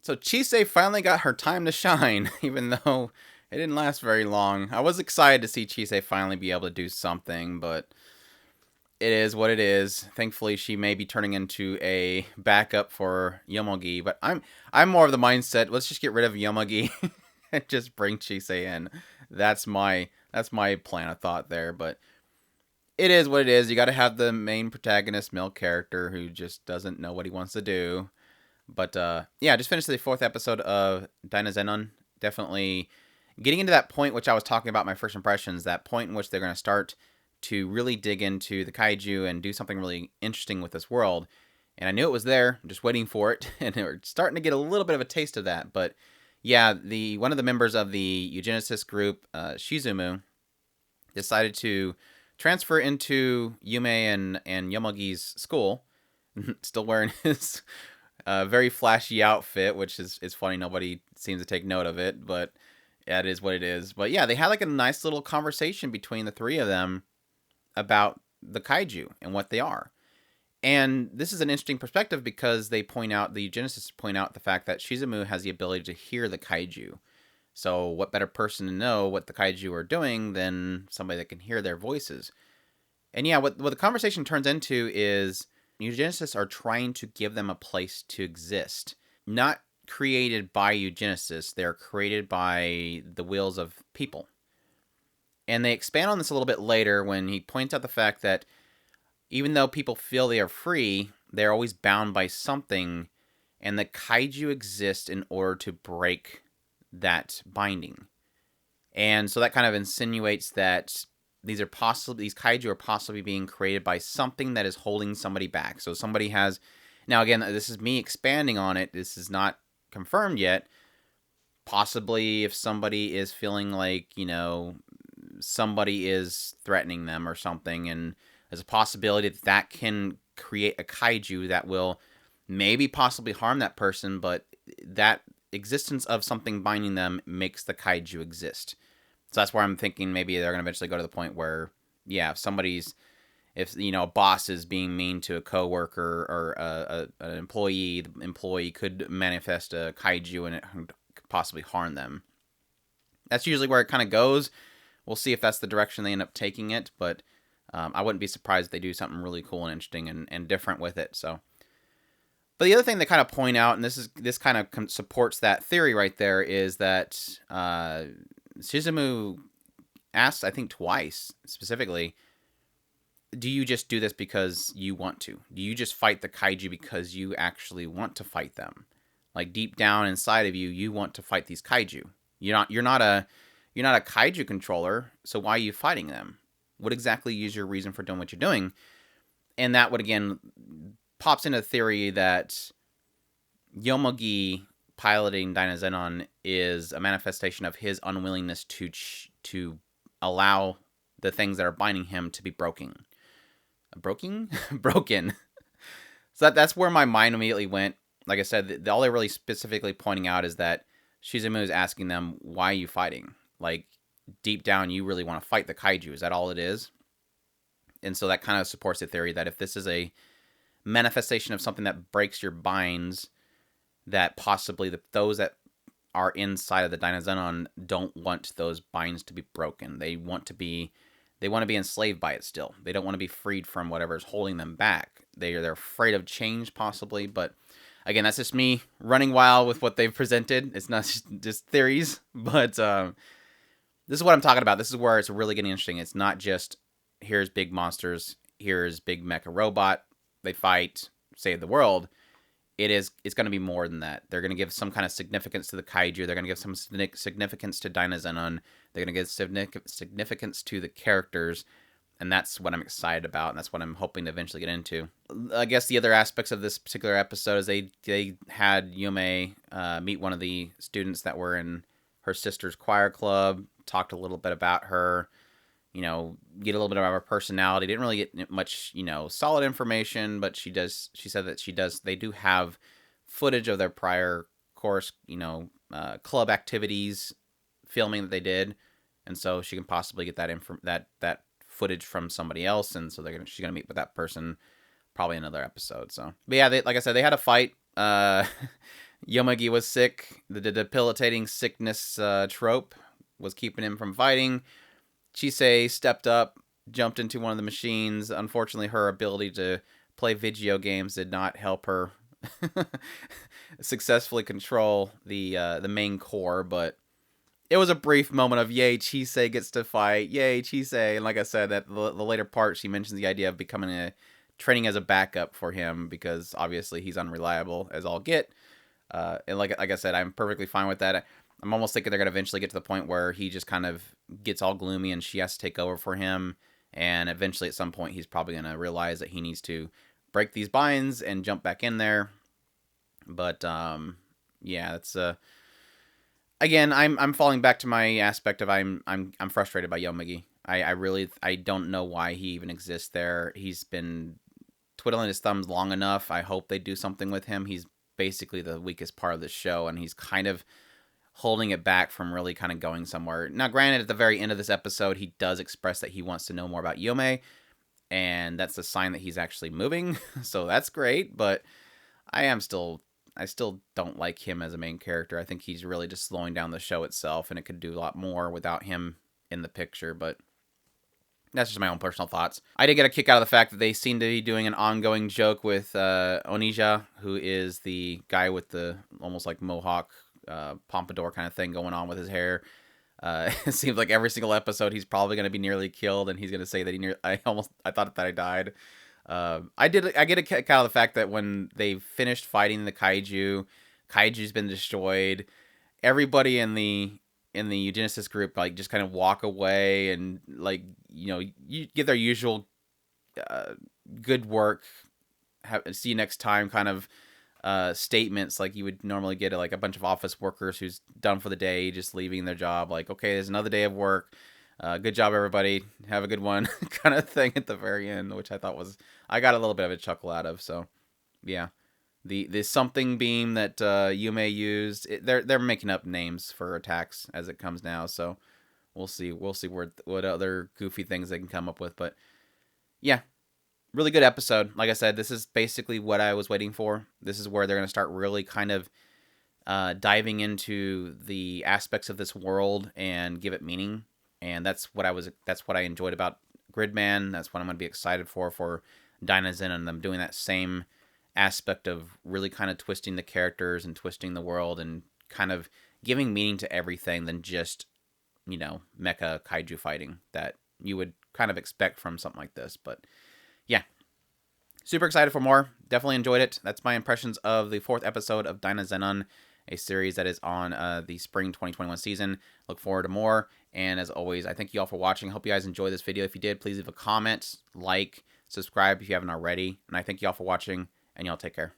So Chisei finally got her time to shine, even though it didn't last very long. I was excited to see Chisei finally be able to do something, but it is what it is. Thankfully, she may be turning into a backup for Yomogi, but I'm more of the mindset, let's just get rid of Yomogi and just bring Chisei in. That's my plan of thought there, but it is what it is. You got to have the main protagonist, male character, who just doesn't know what he wants to do. But yeah, I just finished the fourth episode of Dynazenon. Definitely getting into that point which I was talking about, my first impressions, that point in which they're going to start to really dig into the kaiju and do something really interesting with this world. And I knew it was there, I'm just waiting for it, and we're starting to get a little bit of a taste of that. But yeah, one of the members of the eugenicist group, Shizumu, decided to transfer into Yume and Yomogi's school, still wearing his very flashy outfit, which is funny. Nobody seems to take note of it, but yeah, it is what it is. But yeah, they had like a nice little conversation between the three of them about the kaiju and what they are. And this is an interesting perspective because the eugenicists point out the fact that Shizumu has the ability to hear the kaiju. So what better person to know what the kaiju are doing than somebody that can hear their voices? And yeah, what the conversation turns into is eugenicists are trying to give them a place to exist. Not created by eugenicists, they're created by the wills of people. And they expand on this a little bit later when he points out the fact that even though people feel they are free, they're always bound by something, and the kaiju exist in order to break that binding. And so that kind of insinuates that these kaiju are possibly being created by something that is holding somebody back. So somebody has, now again, this is me expanding on it. This is not confirmed yet. Possibly if somebody is feeling like, somebody is threatening them or something, and there's a possibility that can create a kaiju that will maybe possibly harm that person, but that existence of something binding them makes the kaiju exist. So that's where I'm thinking maybe they're going to eventually go to the point where, yeah, if a boss is being mean to a coworker or an employee, the employee could manifest a kaiju and it could possibly harm them. That's usually where it kind of goes. We'll see if that's the direction they end up taking it, but I wouldn't be surprised if they do something really cool and interesting and different with it. So, but the other thing they kind of point out, and this kind of supports that theory right there, is that Shizumu asked, I think twice specifically, do you just do this because you want to? Do you just fight the kaiju because you actually want to fight them? Like deep down inside of you, you want to fight these kaiju. You're not a kaiju controller, so why are you fighting them? What exactly is your reason for doing what you're doing? And that would, again, pops into the theory that Yomogi piloting Dynazenon is a manifestation of his unwillingness to allow the things that are binding him to be broken. Broken. So that's where my mind immediately went. Like I said, all they're really specifically pointing out is that Shizumu is asking them, why are you fighting? Like, deep down, you really want to fight the kaiju. Is that all it is? And so that kind of supports the theory that if this is a manifestation of something that breaks your binds, that possibly those that are inside of the Dynazenon don't want those binds to be broken. They want to be enslaved by it still. They don't want to be freed from whatever is holding them back. They're afraid of change possibly, but again, that's just me running wild with what they've presented. It's not just theories, but this is what I'm talking about. This is where it's really getting interesting. It's not just, here's big monsters, here's big mecha robot, they fight, save the world. It's going to be more than that. They're going to give some kind of significance to the kaiju. They're going to give some significance to Dynazenon. They're going to give significance to the characters. And that's what I'm excited about, and that's what I'm hoping to eventually get into. I guess the other aspects of this particular episode is they had Yume meet one of the students that were in her sister's choir club, talked a little bit about her, get a little bit about her personality. Didn't really get much, solid information, but she said that they do have footage of their prior course, club activities, filming that they did, and so she can possibly get that footage from somebody else, and so she's gonna meet with that person probably in another episode. So, but yeah, like I said, they had a fight. Yomugi was sick. The debilitating sickness trope was keeping him from fighting. Chisei stepped up, jumped into one of the machines. Unfortunately, her ability to play video games did not help her successfully control the main core, but it was a brief moment of yay, Chisei gets to fight, yay, Chisei. And like I said, that the later part, she mentions the idea of becoming training as a backup for him because obviously he's unreliable as all get. And like I said, I'm perfectly fine with that. I'm almost thinking they're gonna eventually get to the point where he just kind of gets all gloomy and she has to take over for him. And eventually, at some point, he's probably gonna realize that he needs to break these binds and jump back in there. But yeah, it's again, I'm falling back to my aspect of I'm frustrated by Yomugi. I really don't know why he even exists there. He's been twiddling his thumbs long enough. I hope they do something with him. He's basically the weakest part of the show, and he's kind of holding it back from really kind of going somewhere. Now, granted, at the very end of this episode, he does express that he wants to know more about Yome, and that's a sign that he's actually moving. So that's great, but I still don't like him as a main character. I think he's really just slowing down the show itself, and it could do a lot more without him in the picture, but that's just my own personal thoughts. I did get a kick out of the fact that they seem to be doing an ongoing joke with Onija, who is the guy with the almost like mohawk, pompadour kind of thing going on with his hair. It seems like every single episode he's probably going to be nearly killed, and he's going to say that I thought that I died. I get a kick out of the fact that when they finished fighting the kaiju's been destroyed. Everybody in the eugenicist group like just kind of walk away and like you give their usual good work, see you next time kind of statements like you would normally get like a bunch of office workers who's done for the day just leaving their job, like, okay, there's another day of work, good job everybody, have a good one kind of thing at the very end, which I got a little bit of a chuckle out of. So yeah, the something beam that Yume used, they're making up names for attacks as it comes now, so we'll see what other goofy things they can come up with. But yeah, really good episode. Like I said, this is basically what I was waiting for. This is where they're going to start really kind of diving into the aspects of this world and give it meaning. And that's what I enjoyed about Gridman. That's what I'm going to be excited for Dynazenon and them doing that same aspect of really kind of twisting the characters and twisting the world and kind of giving meaning to everything than just, mecha kaiju fighting that you would kind of expect from something like this. But yeah, super excited for more. Definitely enjoyed it. That's my impressions of the 4th episode of Dynazenon, a series that is on the spring 2021 season. Look forward to more. And as always, I thank you all for watching. I hope you guys enjoyed this video. If you did, please leave a comment, like, subscribe if you haven't already. And I thank you all for watching, and y'all take care.